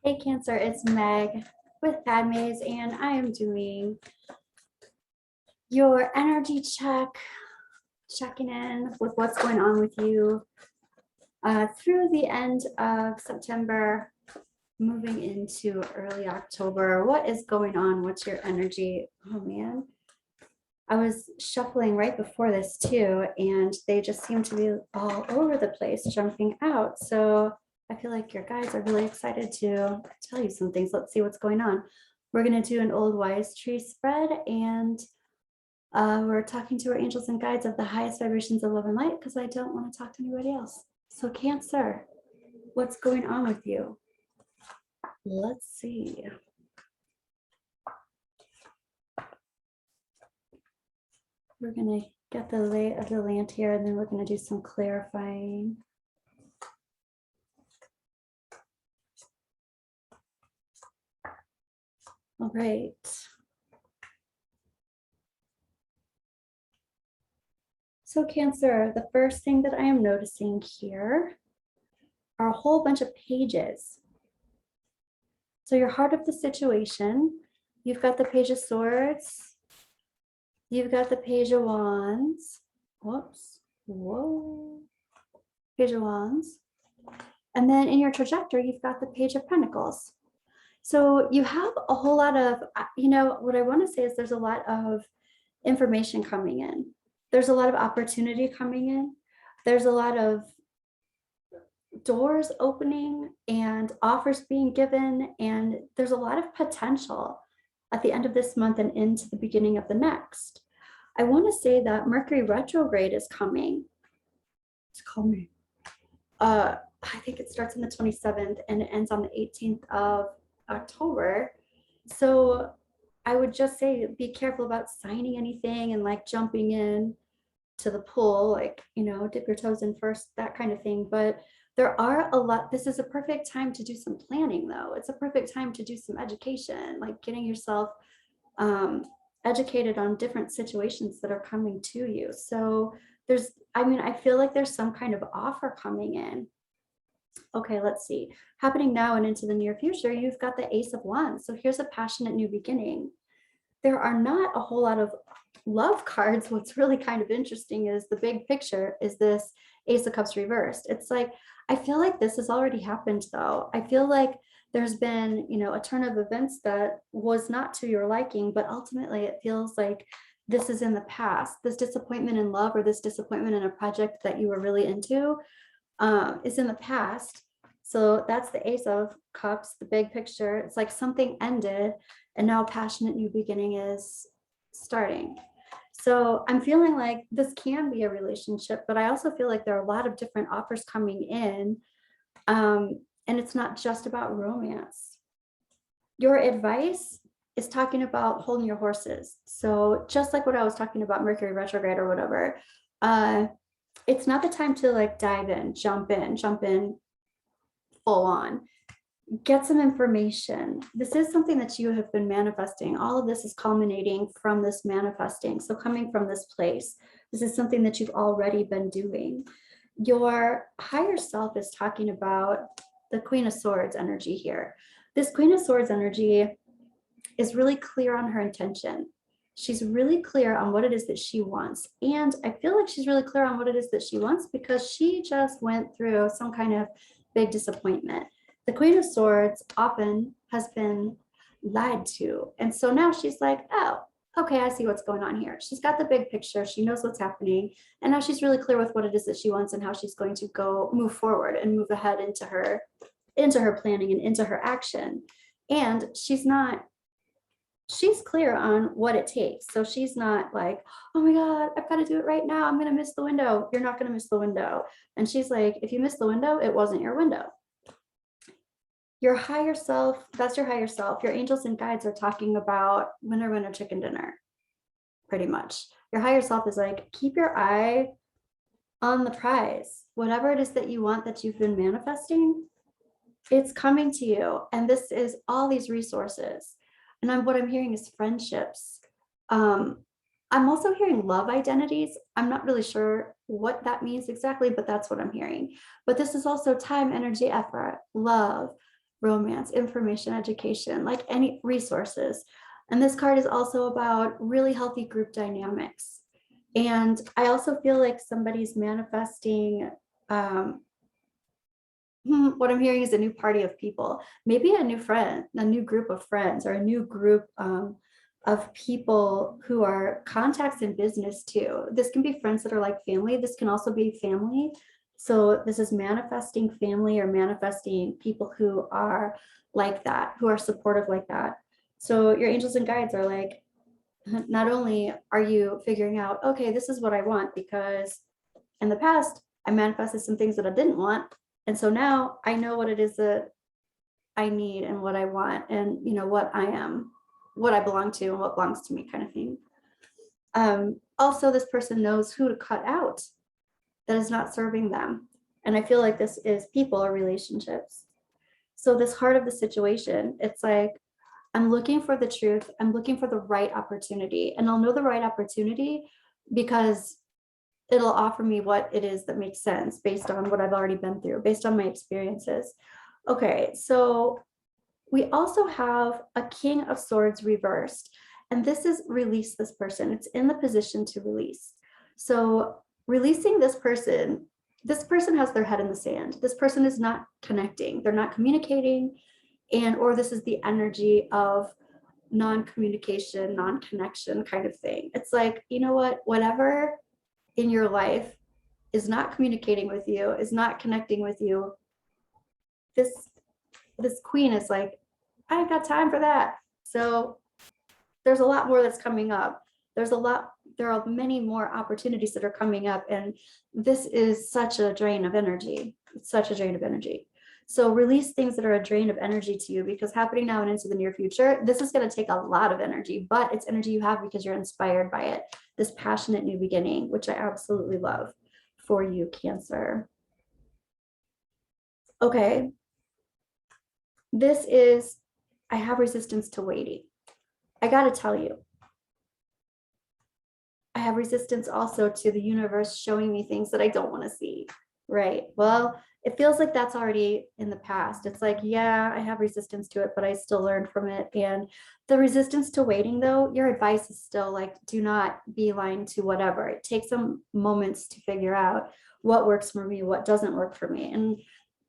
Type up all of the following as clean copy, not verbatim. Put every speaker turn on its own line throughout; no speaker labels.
Hey Cancer, it's Meg with Padmes, and I am doing your energy check, checking in with what's going on with you through the end of September, moving into early October. What is going on? What's your energy? Oh man, I was shuffling right before this too, and they just seem to be all over the place, jumping out. So I feel like your guides are really excited to tell you some things. Let's see what's going on. We're going to do an old wise tree spread, and we're talking to our angels and guides of the highest vibrations of love and light because I don't want to talk to anybody else. So Cancer, what's going on with you? Let's see. We're going to get the lay of the land here, and then we're going to do some clarifying. All right. So Cancer, the first thing that I am noticing here are a whole bunch of pages. So you're heart of the situation. You've got the Page of Swords. You've got the Page of Wands. Whoops. Whoa. Page of Wands. And then in your trajectory, you've got the Page of Pentacles. So you have a whole lot of, what I want to say is there's a lot of information coming in. There's a lot of opportunity coming in. There's a lot of doors opening and offers being given. And there's a lot of potential at the end of this month and into the beginning of the next. I want to say that Mercury retrograde is coming. It's coming. I think it starts on the 27th and it ends on the 18th of October. So I would just say be careful about signing anything and like jumping in to the pool, like, dip your toes in first, that kind of thing. But there are a lot, this is a perfect time to do some planning though. It's a perfect time to do some education, like getting yourself educated on different situations that are coming to you. So I feel like there's some kind of offer coming in. Okay, let's see. Happening now and into the near future, you've got the Ace of Wands. So here's a passionate new beginning. There are not a whole lot of love cards. What's really kind of interesting is the big picture is this Ace of Cups reversed. It's like, I feel like this has already happened though. I feel like there's been, a turn of events that was not to your liking, but ultimately it feels like this is in the past. This disappointment in love or this disappointment in a project that you were really into is in the past. So that's the Ace of Cups, the big picture. It's like something ended and now a passionate new beginning is starting. So I'm feeling like this can be a relationship, but I also feel like there are a lot of different offers coming in. And it's not just about romance. Your advice is talking about holding your horses. So just like what I was talking about, Mercury retrograde or whatever, it's not the time to like dive in, jump in full on. Get some information. This is something that you have been manifesting. All of this is culminating from this manifesting. So coming from this place, this is something that you've already been doing. Your higher self is talking about the Queen of Swords energy here. This Queen of Swords energy is really clear on her intention. She's really clear on what it is that she wants. And I feel like she's really clear on what it is that she wants because she just went through some kind of big disappointment. The Queen of Swords often has been lied to. And so now she's like, oh, okay, I see what's going on here. She's got the big picture. She knows what's happening. And now she's really clear with what it is that she wants and how she's going to move forward and move ahead into her planning and into her action. And she's clear on what it takes. So she's not like, oh my God, I've got to do it right now. I'm going to miss the window. You're not going to miss the window. And she's like, if you miss the window, it wasn't your window. Your higher self, that's your higher self. Your angels and guides are talking about winner, chicken dinner, pretty much. Your higher self is like, keep your eye on the prize. Whatever it is that you want that you've been manifesting, it's coming to you. And this is all these resources. And what I'm hearing is friendships. I'm also hearing love identities. I'm not really sure what that means exactly, but that's what I'm hearing. But this is also time, energy, effort, love, romance, information, education, like any resources. And this card is also about really healthy group dynamics. And I also feel like somebody's manifesting, what I'm hearing is a new party of people, maybe a new friend, a new group of friends, or a new group of people who are contacts in business too. This can be friends that are like family. This can also be family. So this is manifesting family or manifesting people who are like that, who are supportive like that. So your angels and guides are like, not only are you figuring out, okay, this is what I want, because in the past, I manifested some things that I didn't want. And so now I know what it is that I need and what I want, and what I am, what I belong to and what belongs to me, kind of thing. Also, this person knows who to cut out that is not serving them. And I feel like this is people or relationships. So this heart of the situation, it's like, I'm looking for the truth. I'm looking for the right opportunity. And I'll know the right opportunity because it'll offer me what it is that makes sense based on what I've already been through, based on my experiences. Okay, so we also have a King of Swords reversed, and this is release this person. It's in the position to release. So releasing this person has their head in the sand. This person is not connecting. They're not communicating, or this is the energy of non-communication, non-connection kind of thing. It's like, you know what, whatever in your life is not communicating with you, is not connecting with you, this queen is like, I ain't got time for that. So there's a lot more that's coming up. There are many more opportunities that are coming up, and this is such a drain of energy. It's such a drain of energy. So release things that are a drain of energy to you, because happening now and into the near future, this is going to take a lot of energy, but it's energy you have because you're inspired by it. This passionate new beginning, which I absolutely love for you, Cancer. Okay. I have resistance to waiting. I got to tell you, I have resistance also to the universe showing me things that I don't want to see. Right. Well, it feels like that's already in the past. It's like, yeah, I have resistance to it, but I still learn from it. And the resistance to waiting, though, your advice is still like, do not beeline to whatever. It takes some moments to figure out what works for me, what doesn't work for me. And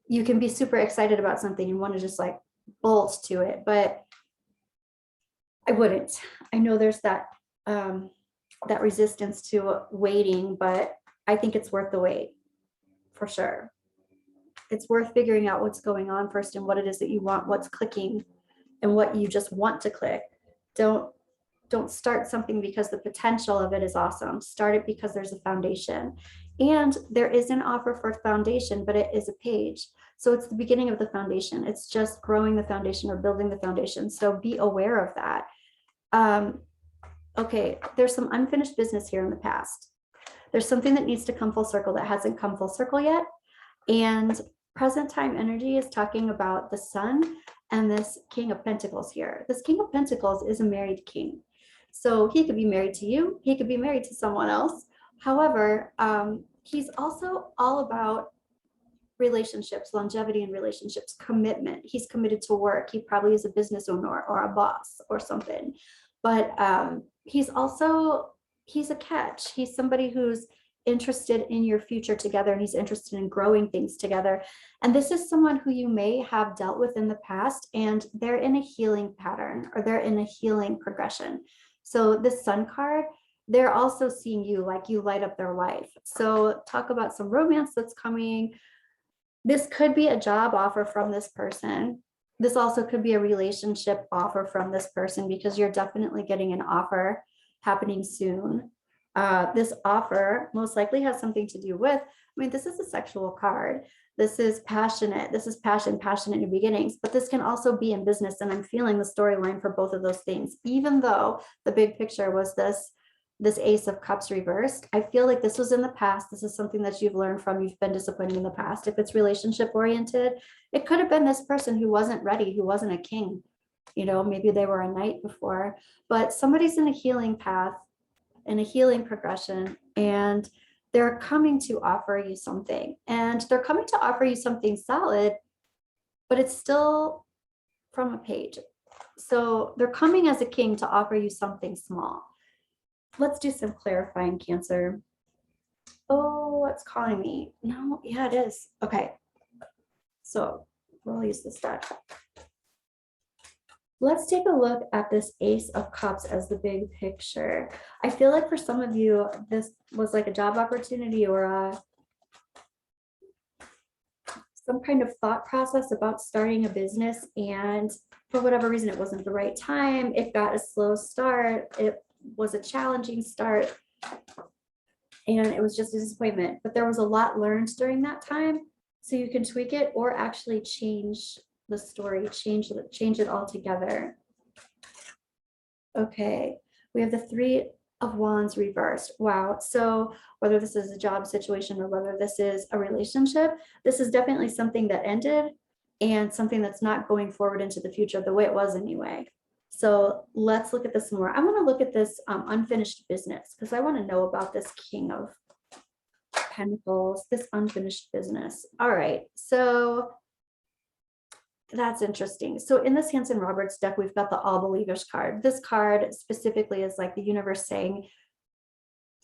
you can be super excited about something and want to just like bolt to it, but I wouldn't. I know there's that that resistance to waiting, but I think it's worth the wait for sure. It's worth figuring out what's going on first and what it is that you want, what's clicking and what you just want to click. Don't start something because the potential of it is awesome. Start it because there's a foundation. And there is an offer for foundation, but it is a page. So it's the beginning of the foundation. It's just growing the foundation or building the foundation. So be aware of that. Okay, there's some unfinished business here in the past. There's something that needs to come full circle that hasn't come full circle yet. And present time energy is talking about the sun and this King of Pentacles here. This King of Pentacles is a married king. So he could be married to you. He could be married to someone else. However, he's also all about relationships, longevity in relationships, commitment. He's committed to work. He probably is a business owner or a boss or something. But he's a catch. He's somebody who's interested in your future together, and he's interested in growing things together. And this is someone who you may have dealt with in the past, and they're in a healing pattern or they're in a healing progression. So this Sun card, they're also seeing you like you light up their life. So talk about some romance that's coming. This could be a job offer from this person. This also could be a relationship offer from this person, because you're definitely getting an offer happening soon. This offer most likely has something to do with, this is a sexual card. This is passionate. This is passionate new beginnings, but this can also be in business. And I'm feeling the storyline for both of those things, even though the big picture was this Ace of Cups reversed. I feel like this was in the past. This is something that you've learned from. You've been disappointed in the past. If it's relationship oriented, it could have been this person who wasn't ready, who wasn't a king. Maybe they were a knight before, but somebody's in a healing path, in a healing progression, and they're coming to offer you something, and they're coming to offer you something solid, but it's still from a page. So they're coming as a king to offer you something small. Let's do some clarifying, Cancer. Oh, it's calling me. No, yeah, it is. Okay. So we'll use this deck. Let's take a look at this Ace of Cups as the big picture. I feel like for some of you, this was like a job opportunity or some kind of thought process about starting a business, and for whatever reason, it wasn't the right time. It got a slow start. It was a challenging start, and it was just a disappointment. But there was a lot learned during that time, so you can tweak it or actually change the story, change it altogether. Okay, we have the Three of Wands reversed. Wow. So whether this is a job situation or whether this is a relationship, this is definitely something that ended and something that's not going forward into the future the way it was anyway. So let's look at this more. I want to look at this unfinished business because I want to know about this King of Pentacles, this unfinished business. All right. So that's interesting. So in this Hanson Roberts deck, we've got the All Believers card. This card specifically is like the universe saying,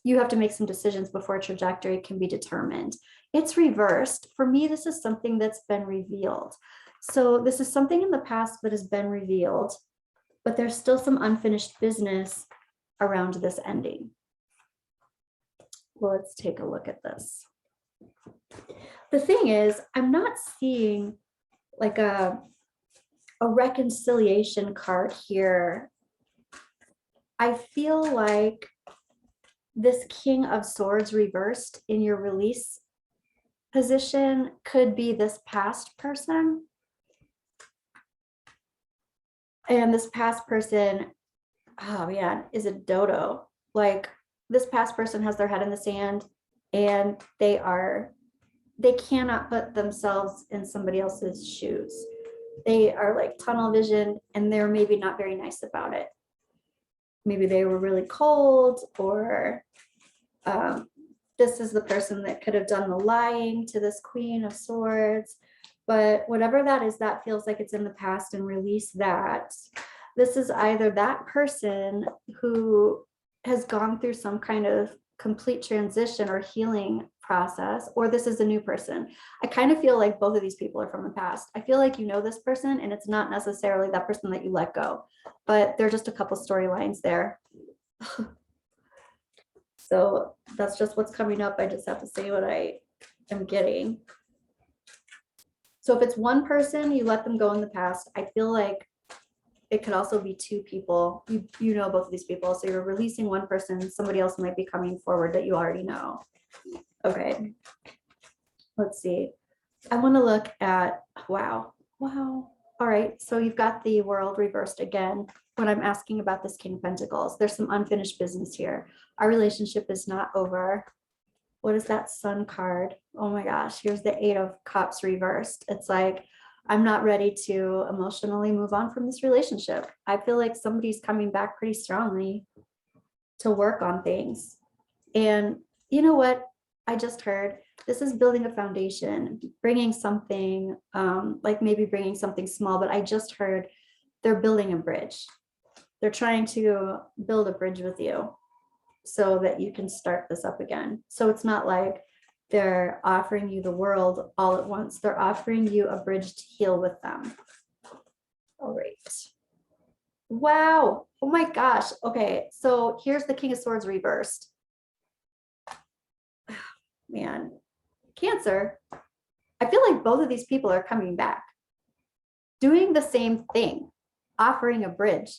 you have to make some decisions before a trajectory can be determined. It's reversed. For me, this is something that's been revealed. So this is something in the past that has been revealed, but there's still some unfinished business around this ending. Well, let's take a look at this. The thing is, I'm not seeing like a reconciliation card here. I feel like this King of Swords reversed in your release position could be this past person. And this past person, oh man, is a dodo. Like this past person has their head in the sand and they cannot put themselves in somebody else's shoes. They are like tunnel vision and they're maybe not very nice about it. Maybe they were really cold, or this is the person that could have done the lying to this Queen of Swords. But whatever that is, that feels like it's in the past, and release that. This is either that person who has gone through some kind of complete transition or healing process, or this is a new person. I kind of feel like both of these people are from the past. I feel like you know this person and it's not necessarily that person that you let go, but there are just a couple storylines there. So that's just what's coming up. I just have to say what I am getting. So if it's one person, you let them go in the past. I feel like it could also be two people. You know both of these people. So you're releasing one person, somebody else might be coming forward that you already know. Okay, let's see. I want to look at, wow. All right, so you've got the World reversed again. When I'm asking about this King of Pentacles, there's some unfinished business here. Our relationship is not over. What is that Sun card? Oh my gosh, here's the Eight of Cups reversed. It's like, I'm not ready to emotionally move on from this relationship. I feel like somebody's coming back pretty strongly to work on things. And you know what? I just heard this is building a foundation, bringing something, like maybe bringing something small, but I just heard they're building a bridge. They're trying to build a bridge with you so that you can start this up again. So it's not like they're offering you the world all at once. They're offering you a bridge to heal with them. All right. Wow. Oh my gosh. Okay. So here's the King of Swords reversed. Man, Cancer. I feel like both of these people are coming back, doing the same thing, offering a bridge.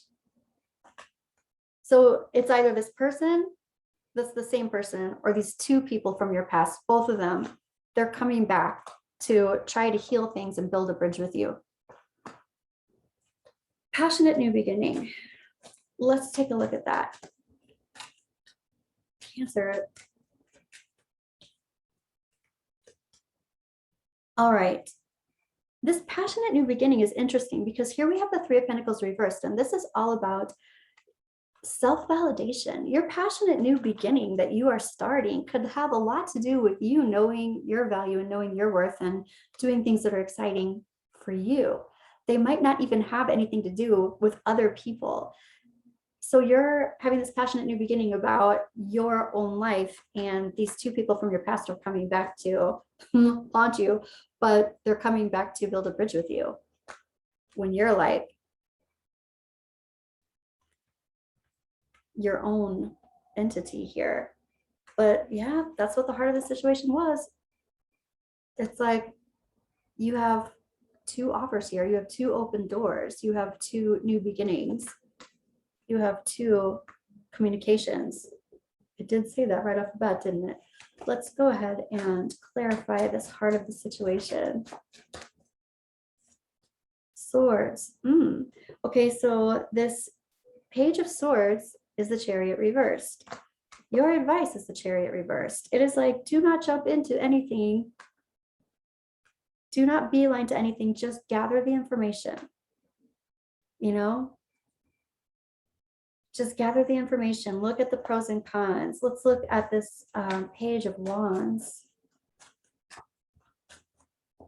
So it's either this person that's the same person or these two people from your past, both of them, they're coming back to try to heal things and build a bridge with you. Passionate new beginning. Let's take a look at that. Cancer. All right. This passionate new beginning is interesting because here we have the Three of Pentacles reversed, and this is all about self-validation. Your passionate new beginning that you are starting could have a lot to do with you knowing your value and knowing your worth and doing things that are exciting for you. They might not even have anything to do with other people. So you're having this passionate new beginning about your own life, and these two people from your past are coming back to haunt you, but they're coming back to build a bridge with you when you're like your own entity here. But yeah, that's what the heart of the situation was. It's like you have two offers here. You have two open doors. You have two new beginnings. You have two communications. It did say that right off the bat, didn't it? Let's go ahead and clarify this heart of the situation. Swords. Okay, so this Page of Swords is the Chariot reversed. Your advice is the Chariot reversed. It is like, do not jump into anything. Do not beeline to anything. Just gather the information. You know? Just gather the information. Look at the pros and cons. Let's look at this Page of Wands.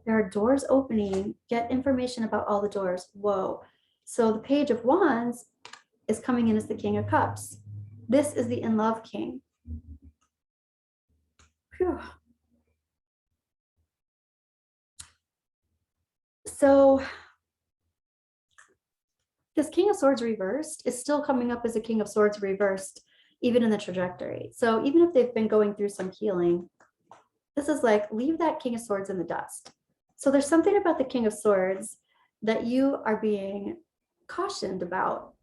There are doors opening. Get information about all the doors. Whoa. So the Page of Wands is coming in as the King of Cups. This is the in love king. Whew. So this King of Swords reversed is still coming up as a King of Swords reversed, even in the trajectory. So even if they've been going through some healing, this is like, leave that King of Swords in the dust. So there's something about the King of Swords that you are being cautioned about.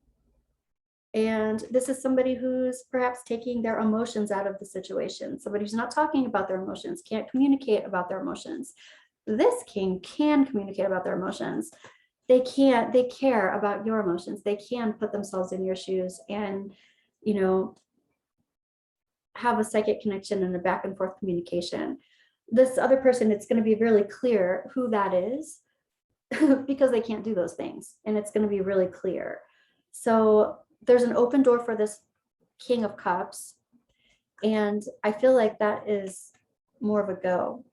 And this is somebody who's perhaps taking their emotions out of the situation. Somebody who's not talking about their emotions, can't communicate about their emotions. This king can communicate about their emotions. They care about your emotions. They can put themselves in your shoes and, you know, have a psychic connection and a back and forth communication. This other person, it's going to be really clear who that is because they can't do those things. And it's going to be really clear. So there's an open door for this King of Cups. And I feel like that is more of a go.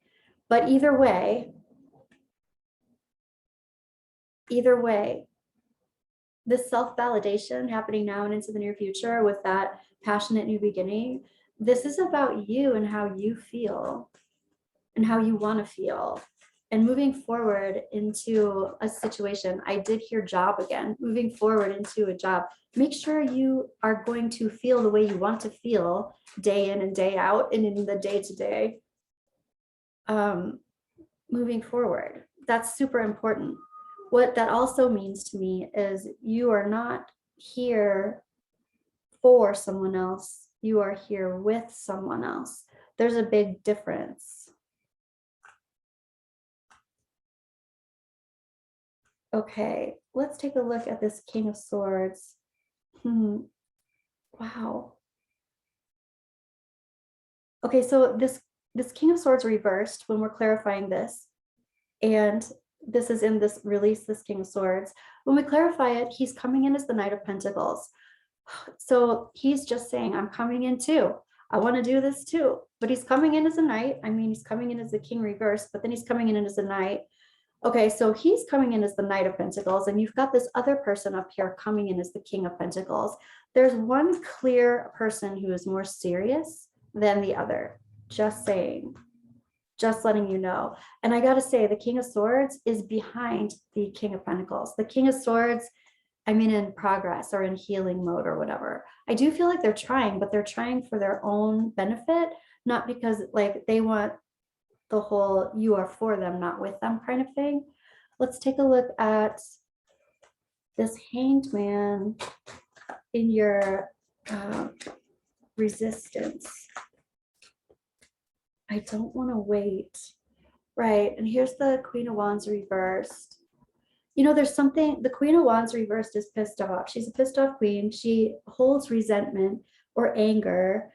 But either way, this self-validation happening now and into the near future with that passionate new beginning, this is about you and how you feel and how you want to feel. And moving forward into a situation, I did hear job again, moving forward into a job, make sure you are going to feel the way you want to feel day in and day out and in the day-to-day. Moving forward, that's super important. What that also means to me is you are not here for someone else. You are here with someone else. There's a big difference. Okay, let's take a look at this King of Swords. Wow. Okay, so this King of Swords reversed when we're clarifying this, and this is in this release, this King of Swords. When we clarify it, he's coming in as the Knight of Pentacles. So he's just saying, I'm coming in too. I want to do this too. But he's coming in as a knight. I mean, he's coming in as the king reversed, but then he's coming in as a knight. Okay, so he's coming in as the Knight of Pentacles, and you've got this other person up here coming in as the King of Pentacles. There's one clear person who is more serious than the other. Just saying, just letting you know. And I got to say, the King of Swords is behind the King of Pentacles. The King of Swords, I mean, in progress or in healing mode or whatever. I do feel like they're trying, but they're trying for their own benefit, not because like they want the whole you are for them, not with them kind of thing. Let's take a look at this Hanged Man in your resistance. I don't want to wait. Right, and here's the Queen of Wands reversed. You know, there's something, the Queen of Wands reversed is pissed off. She's a pissed off queen. She holds resentment or anger,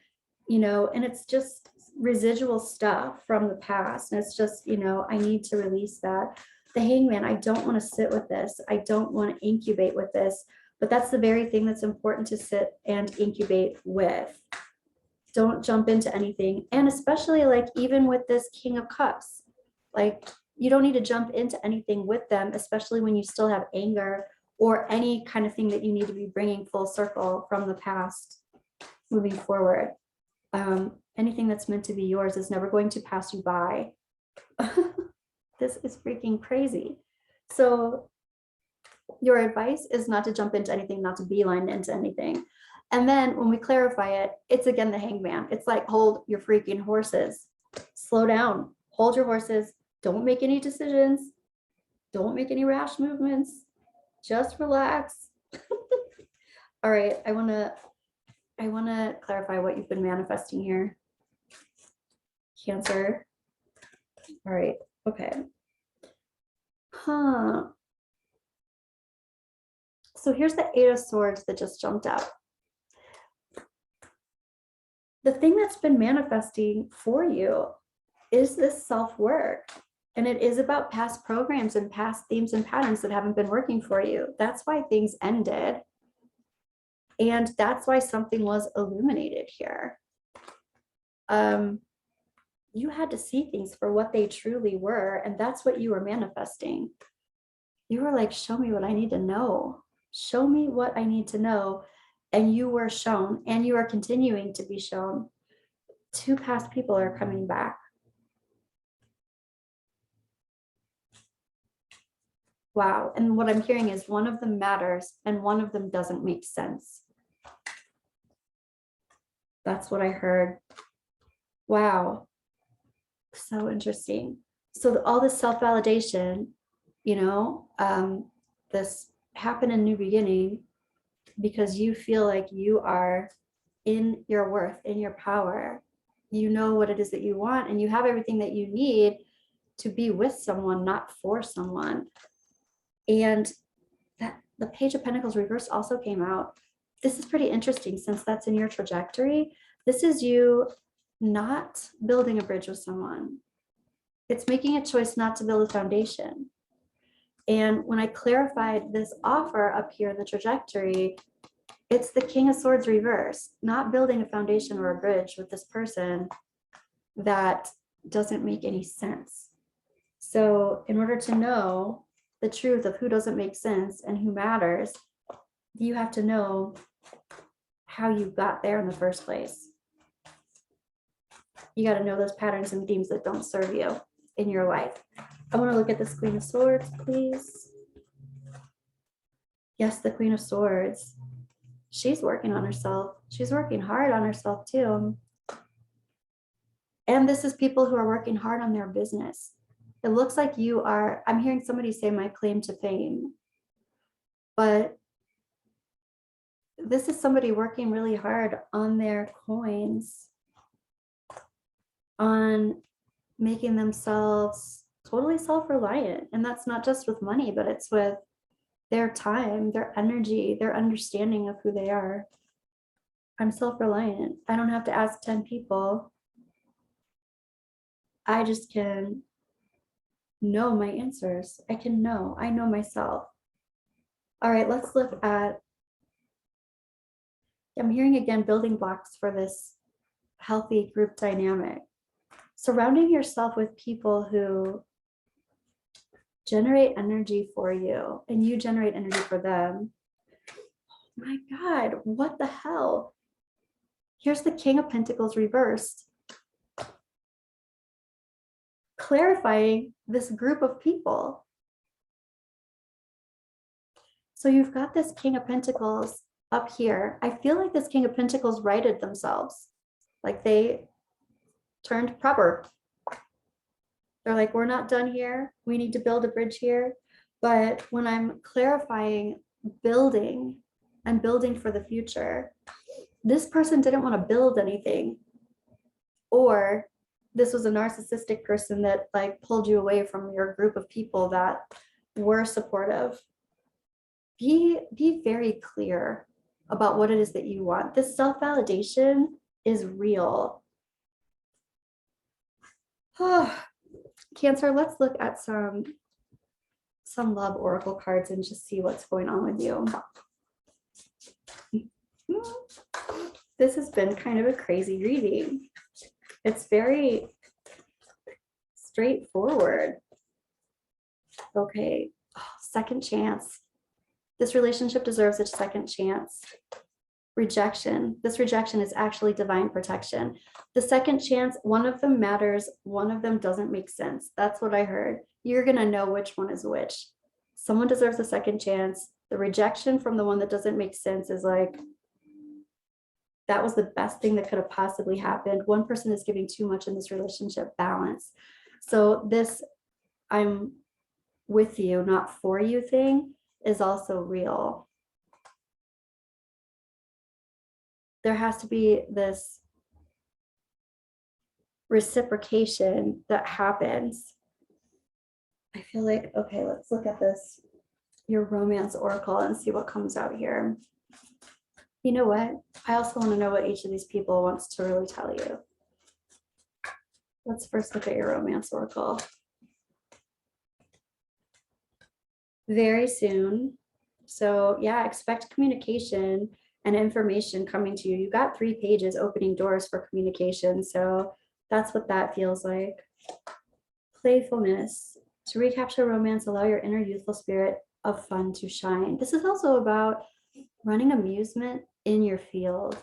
you know, and it's just residual stuff from the past. And it's just, you know, I need to release that. The Hangman, I don't want to sit with this. I don't want to incubate with this, but that's the very thing that's important to sit and incubate with. Don't jump into anything. And especially like even with this King of Cups, like you don't need to jump into anything with them, especially when you still have anger or any kind of thing that you need to be bringing full circle from the past moving forward. Anything that's meant to be yours is never going to pass you by. This is freaking crazy. So your advice is not to jump into anything, not to beeline into anything. And then when we clarify it, it's again the hangman. It's like, hold your freaking horses. Slow down. Hold your horses. Don't make any decisions. Don't make any rash movements. Just relax. All right, I want to clarify what you've been manifesting here. Cancer. All right, okay. So here's the Eight of Swords that just jumped out. The thing that's been manifesting for you is this self-work. And it is about past programs and past themes and patterns that haven't been working for you. That's why things ended. And that's why something was illuminated here. You had to see things for what they truly were. And that's what you were manifesting. You were like, show me what I need to know. Show me what I need to know. And you were shown, and you are continuing to be shown. Two past people are coming back. Wow. And what I'm hearing is one of them matters and one of them doesn't make sense. That's what I heard. Wow. So interesting. So all this self-validation, this happened in new beginning because you feel like you are in your worth, in your power. You know what it is that you want, and you have everything that you need to be with someone, not for someone. And that the Page of Pentacles reversed also came out. This is pretty interesting since that's in your trajectory. This is you not building a bridge with someone. It's making a choice not to build a foundation. And when I clarified this offer up here in the trajectory, it's the King of Swords reverse, not building a foundation or a bridge with this person that doesn't make any sense. So in order to know the truth of who doesn't make sense and who matters, you have to know how you got there in the first place. You got to know those patterns and themes that don't serve you in your life. I want to look at this Queen of Swords, please. Yes, the Queen of Swords. She's working on herself. She's working hard on herself too. And this is people who are working hard on their business. It looks like you are, I'm hearing somebody say my claim to fame, but this is somebody working really hard on their coins, on making themselves totally self-reliant. And that's not just with money, but it's with their time, their energy, their understanding of who they are. I'm self-reliant. I don't have to ask 10 people. I just can know my answers. I know myself. All right, let's look at, I'm hearing again, building blocks for this healthy group dynamic. Surrounding yourself with people who generate energy for you and you generate energy for them. Oh my God, what the hell? Here's the King of Pentacles reversed, clarifying this group of people. So you've got this King of Pentacles up here. I feel like this King of Pentacles righted themselves. Like they turned proper. They're like, we're not done here. We need to build a bridge here. But when I'm clarifying building, I'm building for the future. This person didn't want to build anything. Or this was a narcissistic person that like pulled you away from your group of people that were supportive. Be very clear about what it is that you want. This self-validation is real. Cancer, let's look at some love oracle cards and just see what's going on with you. This has been kind of a crazy reading. It's very straightforward. Okay, second chance. This relationship deserves a second chance. Rejection. This rejection is actually divine protection. The second chance, one of them matters, one of them doesn't make sense. That's what I heard. You're going to know which one is which. Someone deserves a second chance. The rejection from the one that doesn't make sense is like, that was the best thing that could have possibly happened. One person is giving too much in this relationship. Balance. So this I'm with you, not for you thing is also real. There has to be this reciprocation that happens. I feel like, okay, let's look at this, your romance oracle, and see what comes out here. You know what? I also want to know what each of these people wants to really tell you. Let's first look at your romance oracle. Very soon. So yeah, expect communication and information coming to you. You got 3 pages opening doors for communication. So that's what that feels like. Playfulness. To recapture romance, allow your inner youthful spirit of fun to shine. This is also about running amusement in your field.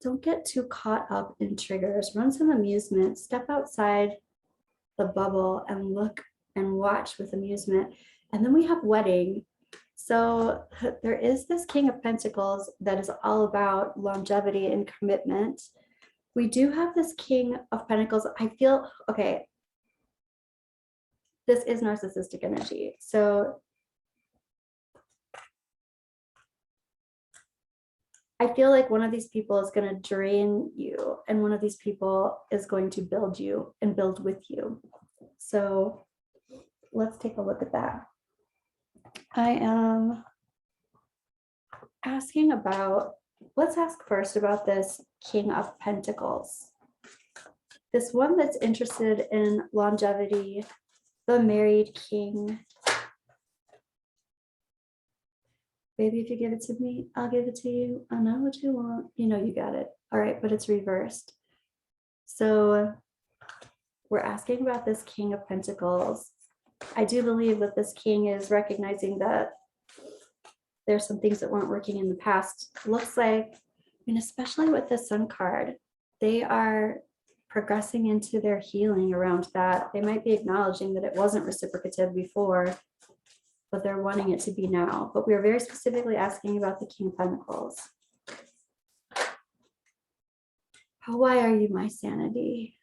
Don't get too caught up in triggers. Run some amusement. Step outside the bubble and look and watch with amusement. And then we have wedding. So there is this King of Pentacles that is all about longevity and commitment. We do have this King of Pentacles. I feel, okay, this is narcissistic energy. So I feel like one of these people is going to drain you, and one of these people is going to build you and build with you. So let's take a look at that. I am asking about, let's ask first about this King of Pentacles. This one that's interested in longevity, the married king. Baby, if you give it to me, I'll give it to you. I know what you want. You know you got it. All right, but it's reversed. So we're asking about this King of Pentacles. I do believe that this king is recognizing that there's some things that weren't working in the past. Looks like, I mean, especially with the Sun card, they are progressing into their healing around that. They might be acknowledging that it wasn't reciprocative before, but they're wanting it to be now. But we are very specifically asking about the King of Pentacles. Why are you my sanity?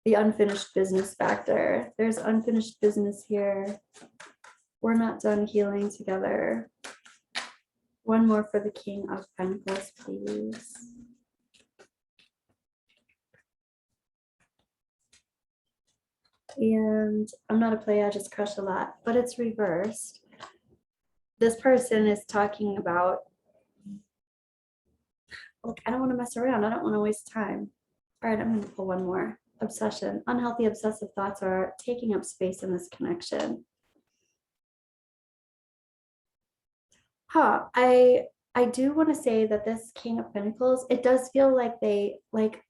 The unfinished business factor. There's unfinished business here. We're not done healing together. One more for the King of Pentacles, please. And I'm not a player, I just crush a lot, but it's reversed. This person is talking about, look, I don't want to mess around. I don't want to waste time. All right, I'm going to pull one more. Obsession. Unhealthy obsessive thoughts are taking up space in this connection. I do want to say that this King of Pentacles, it does feel like they like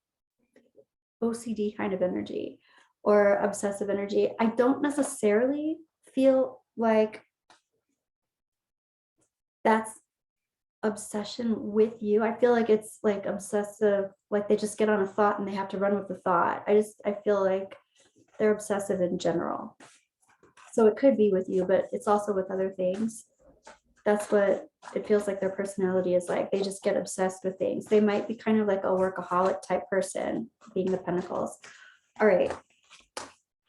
OCD kind of energy or obsessive energy. I don't necessarily feel like that's obsession with you. I feel like it's like obsessive, like they just get on a thought and they have to run with the thought. I feel like they're obsessive in general. So it could be with you, but it's also with other things. That's what it feels like their personality is like. They just get obsessed with things. They might be kind of like a workaholic type person, being the Pentacles. All right.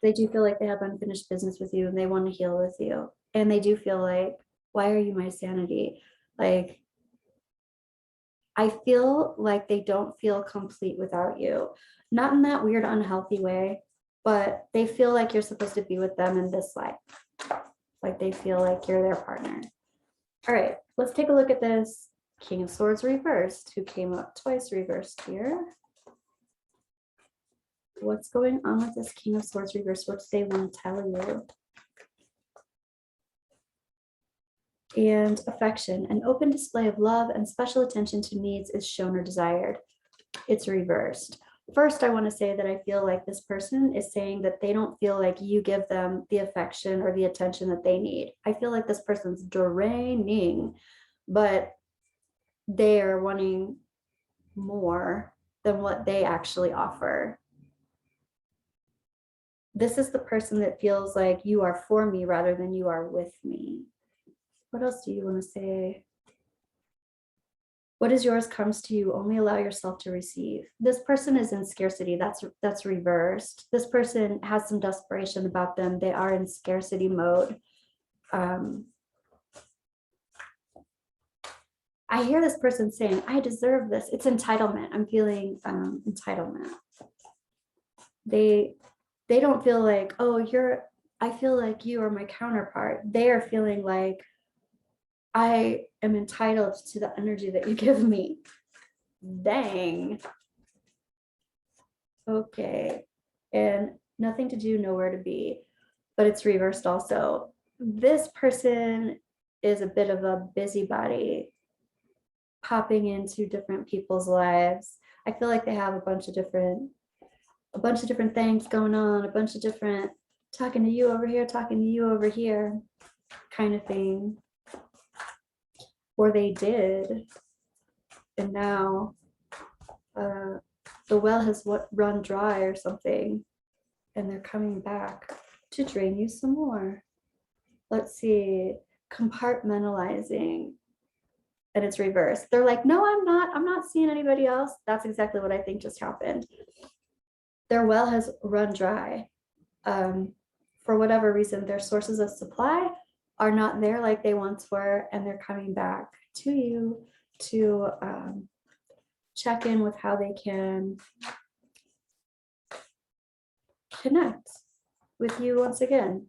They do feel like they have unfinished business with you and they want to heal with you. And they do feel like, why are you my sanity? Like, I feel like they don't feel complete without you. Not in that weird, unhealthy way, but they feel like you're supposed to be with them in this life. Like they feel like you're their partner. All right, let's take a look at this King of Swords reversed, who came up twice reversed here. What's going on with this King of Swords reversed? What do they want to tell you? And affection, an open display of love and special attention to needs is shown or desired. It's reversed. First, I want to say that I feel like this person is saying that they don't feel like you give them the affection or the attention that they need. I feel like this person's draining, but they are wanting more than what they actually offer. This is the person that feels like you are for me rather than you are with me. What else do you want to say? What is yours comes to you. Only allow yourself to receive. This person is in scarcity. That's reversed. This person has some desperation about them. They are in scarcity mode. I hear this person saying, I deserve this. It's entitlement. I'm feeling entitlement. They don't feel like, oh, I feel like you are my counterpart. They are feeling like I am entitled to the energy that you give me. Dang. Okay. And nothing to do, nowhere to be. But it's reversed also. This person is a bit of a busybody, popping into different people's lives. I feel like they have a bunch of different things going on, a bunch of different talking to you over here, talking to you over here kind of thing. Or they did. And now the well has run dry or something. And they're coming back to drain you some more. Let's see, compartmentalizing. And it's reversed. They're like, no, I'm not seeing anybody else. That's exactly what I think just happened. Their well has run dry. For whatever reason, their sources of supply are not there like they once were, and they're coming back to you to check in with how they can connect with you once again.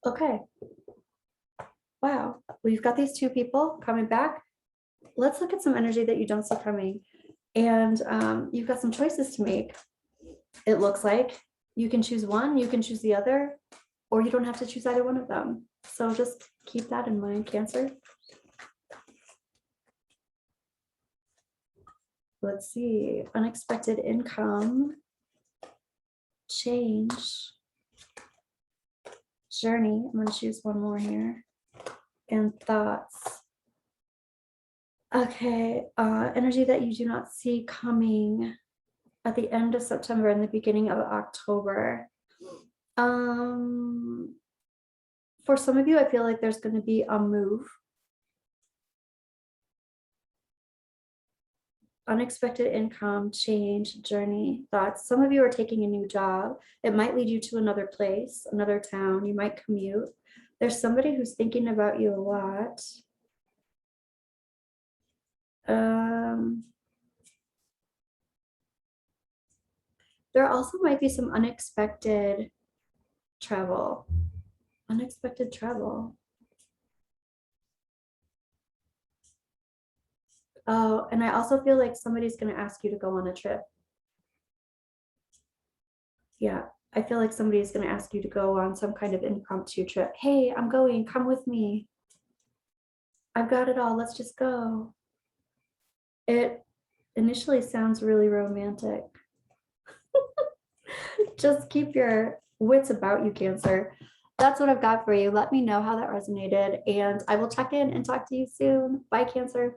Okay. Wow. We've got these two people coming back. Let's look at some energy that you don't see coming. And you've got some choices to make. It looks like you can choose one, you can choose the other, or you don't have to choose either one of them. So just keep that in mind, Cancer. Let's see, unexpected income, change, journey. I'm going to choose one more here. And thoughts. Okay, energy that you do not see coming at the end of September and the beginning of October. For some of you, I feel like there's going to be a move. Unexpected income, change, journey, thoughts. Some of you are taking a new job. It might lead you to another place, another town. You might commute. There's somebody who's thinking about you a lot. There also might be some unexpected travel. Unexpected travel. Oh, and I also feel like somebody's going to ask you to go on a trip. Yeah, I feel like somebody's going to ask you to go on some kind of impromptu trip. Hey, I'm going, come with me. I've got it all, let's just go. It initially sounds really romantic. Just keep your wits about you, Cancer. That's what I've got for you. Let me know how that resonated, and I will check in and talk to you soon. Bye, Cancer.